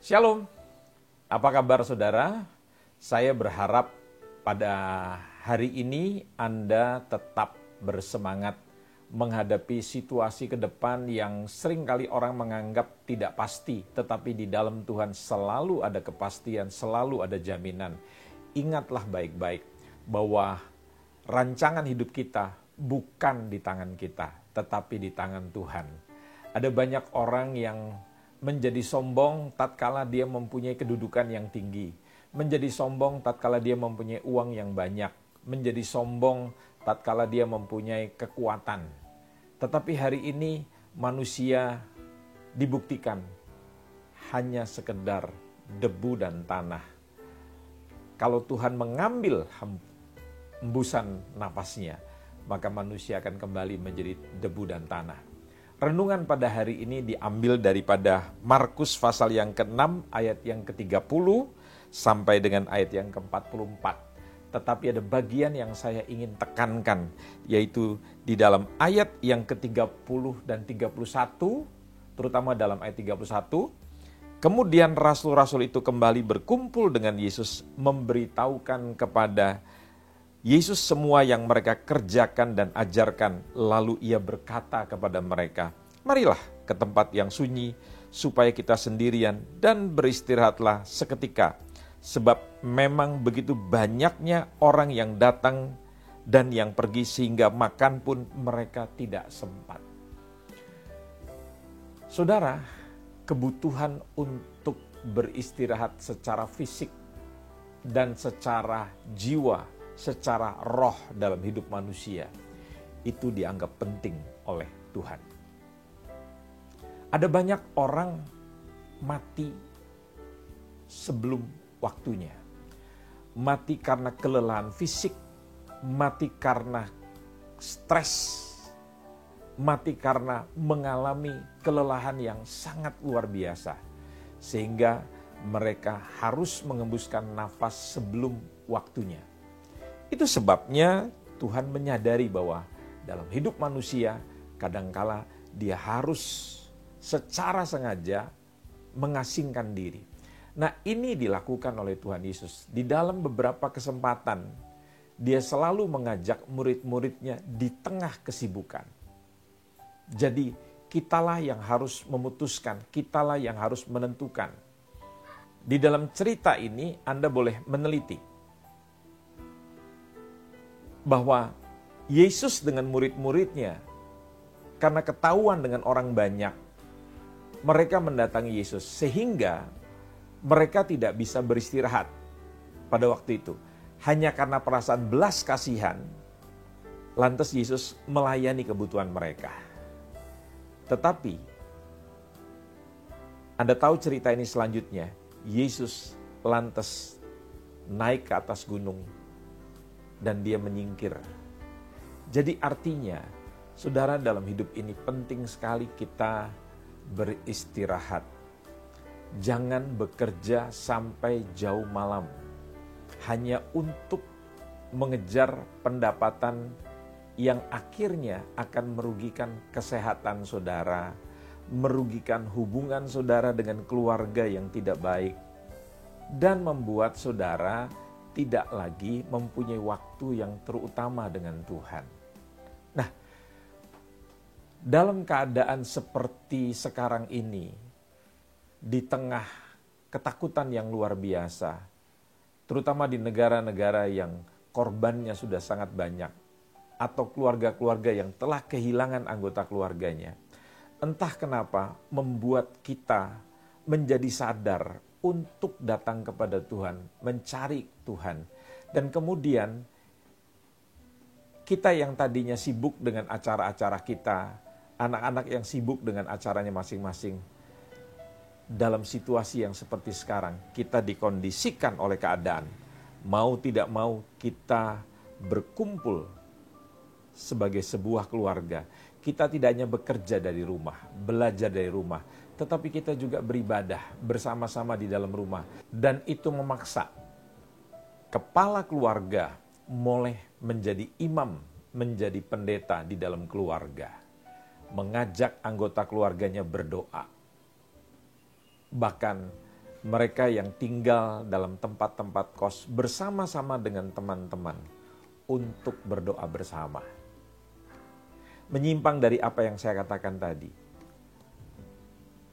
Shalom, apa kabar saudara? Saya berharap pada hari ini Anda tetap bersemangat menghadapi situasi ke depan yang seringkali orang menganggap tidak pasti, tetapi di dalam Tuhan selalu ada kepastian, selalu ada jaminan. Ingatlah baik-baik bahwa rancangan hidup kita bukan di tangan kita, tetapi di tangan Tuhan. Ada banyak orang yang menjadi sombong tatkala dia mempunyai kedudukan yang tinggi, menjadi sombong tatkala dia mempunyai uang yang banyak, menjadi sombong tatkala dia mempunyai kekuatan. Tetapi hari ini manusia dibuktikan hanya sekedar debu dan tanah. Kalau Tuhan mengambil hembusan napasnya, maka manusia akan kembali menjadi debu dan tanah. Renungan pada hari ini diambil daripada Markus pasal yang ke-6 ayat yang ke-30 sampai dengan ayat yang ke-44. Tetapi ada bagian yang saya ingin tekankan, yaitu di dalam ayat yang ke-30 dan 31, terutama dalam ayat 31. Kemudian rasul-rasul itu kembali berkumpul dengan Yesus, memberitahukan kepada Yesus semua yang mereka kerjakan dan ajarkan. Lalu ia berkata kepada mereka, "Marilah ke tempat yang sunyi, supaya kita sendirian dan beristirahatlah seketika. Sebab memang begitu banyaknya orang yang datang dan yang pergi, sehingga makan pun mereka tidak sempat." Saudara, kebutuhan untuk beristirahat secara fisik dan secara jiwa, secara roh dalam hidup manusia, itu dianggap penting oleh Tuhan. Ada banyak orang mati sebelum waktunya. Mati karena kelelahan fisik, mati karena stres, mati karena mengalami kelelahan yang sangat luar biasa. Sehingga mereka harus mengembuskan nafas sebelum waktunya. Itu sebabnya Tuhan menyadari bahwa dalam hidup manusia kadangkala dia harus secara sengaja mengasingkan diri. Nah, ini dilakukan oleh Tuhan Yesus. Di dalam beberapa kesempatan dia selalu mengajak murid-muridnya di tengah kesibukan. Jadi kitalah yang harus memutuskan, kitalah yang harus menentukan. Di dalam cerita ini Anda boleh meneliti bahwa Yesus dengan murid-muridnya, karena ketahuan dengan orang banyak, mereka mendatangi Yesus sehingga mereka tidak bisa beristirahat pada waktu itu. Hanya karena perasaan belas kasihan, lantas Yesus melayani kebutuhan mereka. Tetapi Anda tahu cerita ini selanjutnya, Yesus lantas naik ke atas gunung dan dia menyingkir. Jadi artinya, saudara, dalam hidup ini penting sekali kita beristirahat. Jangan bekerja sampai jauh malam hanya untuk mengejar pendapatan yang akhirnya akan merugikan kesehatan saudara, merugikan hubungan saudara dengan keluarga yang tidak baik, dan membuat saudara tidak lagi mempunyai waktu yang terutama dengan Tuhan. Nah, dalam keadaan seperti sekarang ini, di tengah ketakutan yang luar biasa, terutama di negara-negara yang korbannya sudah sangat banyak, atau keluarga-keluarga yang telah kehilangan anggota keluarganya, entah kenapa membuat kita menjadi sadar untuk datang kepada Tuhan, mencari Tuhan. Dan kemudian kita yang tadinya sibuk dengan acara-acara kita, anak-anak yang sibuk dengan acaranya masing-masing, dalam situasi yang seperti sekarang, kita dikondisikan oleh keadaan. Mau tidak mau kita berkumpul sebagai sebuah keluarga. Kita tidak hanya bekerja dari rumah, belajar dari rumah, tetapi kita juga beribadah bersama-sama di dalam rumah. Dan itu memaksa kepala keluarga boleh menjadi imam, menjadi pendeta di dalam keluarga. Mengajak anggota keluarganya berdoa. Bahkan mereka yang tinggal dalam tempat-tempat kos bersama-sama dengan teman-teman untuk berdoa bersama. Menyimpang dari apa yang saya katakan tadi.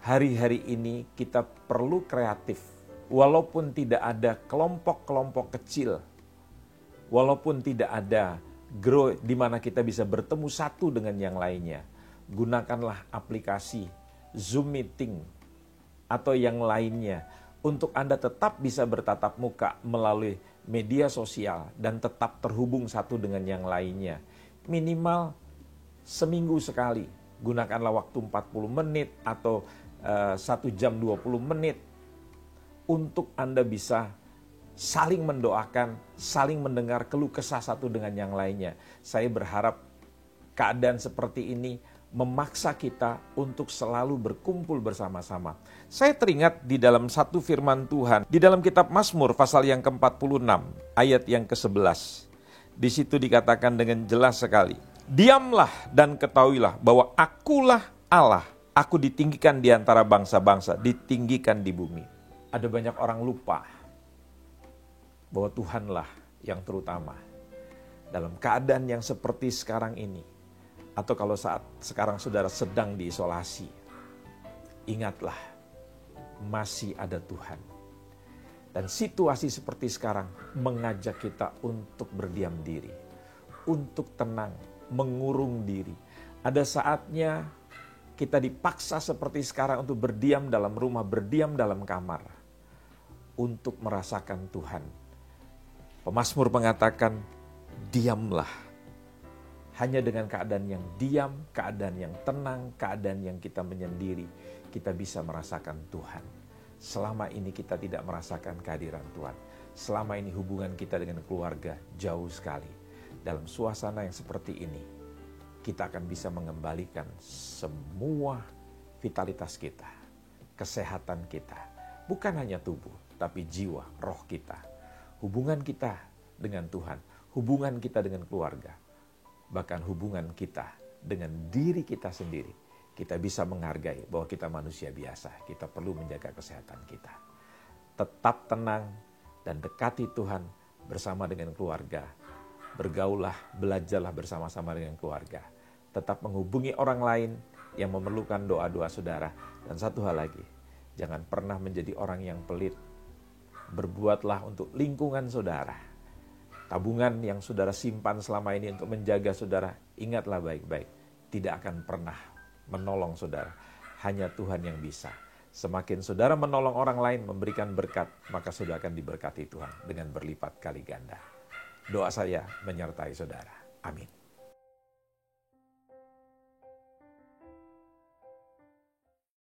Hari-hari ini kita perlu kreatif. Walaupun tidak ada kelompok-kelompok kecil. Walaupun tidak ada grow di mana kita bisa bertemu satu dengan yang lainnya. Gunakanlah aplikasi Zoom Meeting atau yang lainnya untuk Anda tetap bisa bertatap muka melalui media sosial dan tetap terhubung satu dengan yang lainnya. Minimal seminggu sekali. Gunakanlah waktu 40 menit atau 1 jam 20 menit untuk Anda bisa saling mendoakan, saling mendengar keluh kesah satu dengan yang lainnya. Saya berharap keadaan seperti ini memaksa kita untuk selalu berkumpul bersama-sama. Saya teringat di dalam satu firman Tuhan, di dalam kitab Mazmur pasal yang ke-46, ayat yang ke-11. Di situ dikatakan dengan jelas sekali, diamlah dan ketahuilah bahwa akulah Allah, aku ditinggikan di antara bangsa-bangsa, ditinggikan di bumi. Ada banyak orang lupa bahwa Tuhanlah yang terutama. Dalam keadaan yang seperti sekarang ini, atau kalau saat sekarang saudara sedang diisolasi, ingatlah, masih ada Tuhan. Dan situasi seperti sekarang mengajak kita untuk berdiam diri, untuk tenang, mengurung diri. Ada saatnya kita dipaksa seperti sekarang untuk berdiam dalam rumah, berdiam dalam kamar, untuk merasakan Tuhan. Pemazmur mengatakan, diamlah. Hanya dengan keadaan yang diam, keadaan yang tenang, keadaan yang kita menyendiri, kita bisa merasakan Tuhan. Selama ini kita tidak merasakan kehadiran Tuhan. Selama ini hubungan kita dengan keluarga jauh sekali. Dalam suasana yang seperti ini, kita akan bisa mengembalikan semua vitalitas kita, kesehatan kita. Bukan hanya tubuh, tapi jiwa, roh kita. Hubungan kita dengan Tuhan, hubungan kita dengan keluarga. Bahkan hubungan kita dengan diri kita sendiri, kita bisa menghargai bahwa kita manusia biasa. Kita perlu menjaga kesehatan kita. Tetap tenang dan dekati Tuhan bersama dengan keluarga. Bergaulah, belajarlah bersama-sama dengan keluarga. Tetap menghubungi orang lain yang memerlukan doa-doa saudara. Dan satu hal lagi, jangan pernah menjadi orang yang pelit. Berbuatlah untuk lingkungan saudara. Tabungan yang saudara simpan selama ini untuk menjaga saudara, ingatlah baik-baik, tidak akan pernah menolong saudara. Hanya Tuhan yang bisa. Semakin saudara menolong orang lain, memberikan berkat, maka saudara akan diberkati Tuhan dengan berlipat kali ganda. Doa saya menyertai saudara. Amin.